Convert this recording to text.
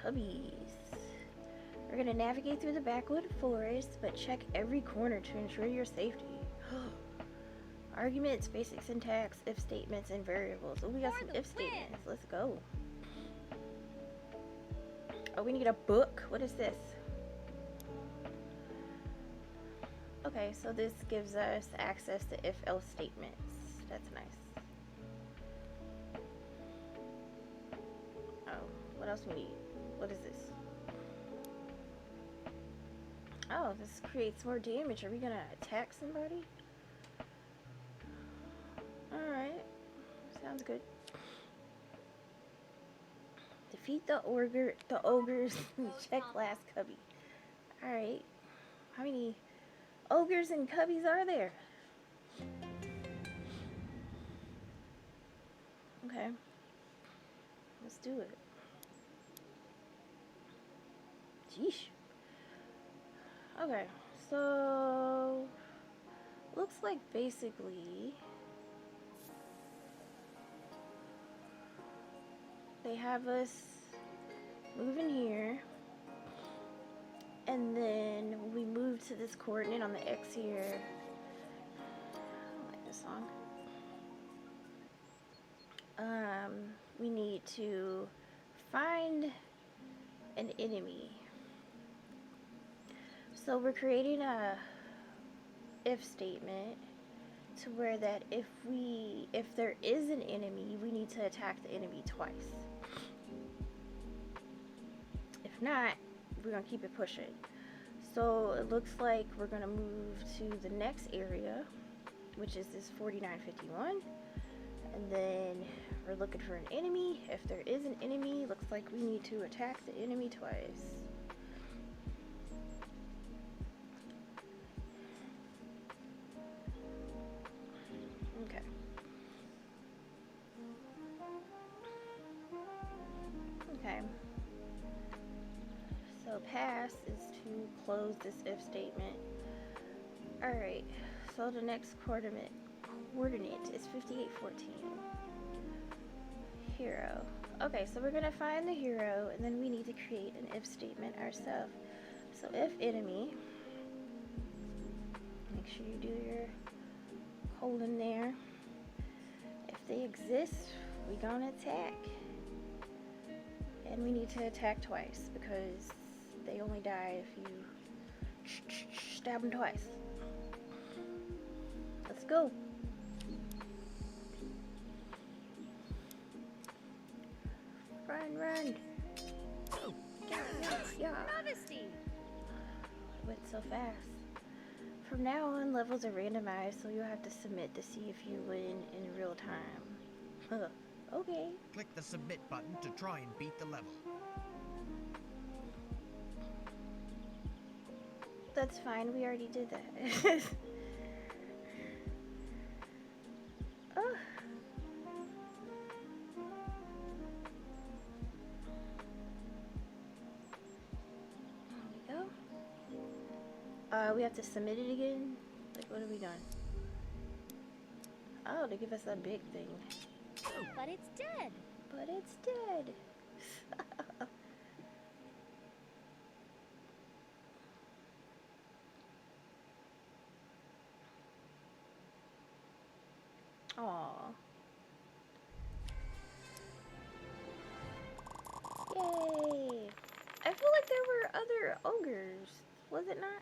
Cubbies. We're gonna navigate through the backwood forest, but check every corner to ensure your safety. Arguments, basic syntax, if statements, and variables. Oh, we got some if statements. Let's go. Oh, we need a book. What is this? Okay, so this gives us access to if-else statements. That's nice. Oh, what else we need? What is this? Oh, this creates more damage. Are we gonna attack somebody? Alright. Sounds good. Defeat the ogres check last cubby. Alright. How many ogres and cubbies are there? Okay. Let's do it. Jeesh. Okay, so looks like basically they have us move in here, and then we move to this coordinate on the X here. I don't like this song. We need to find an enemy. So we're creating a if statement to where that if there is an enemy, we need to attack the enemy twice. If not, we're gonna keep it pushing. So it looks like we're gonna move to the next area, which is this 4951, and then we're looking for an enemy. If there is an enemy, looks like we need to attack the enemy twice. Okay. Okay. So pass is to close this if statement. Alright, so the next coordinate is 5814. Hero. Okay, so we're gonna find the hero, and then we need to create an if statement ourselves. So if enemy, make sure you do your colon there. If they exist, we gonna attack. And we need to attack twice because they only die if you stab them twice. Let's go. Run. Yeah. Went so fast. From now on, levels are randomized, so you'll have to submit to see if you win in real time. Okay. Click the submit button to try and beat the level. That's fine, we already did that. Oh. There we go. We have to submit it again? Like, what have we done? Oh, they give us a big thing. But it's dead. But it's dead. Aww. Yay! I feel like there were other ogres. Was it not?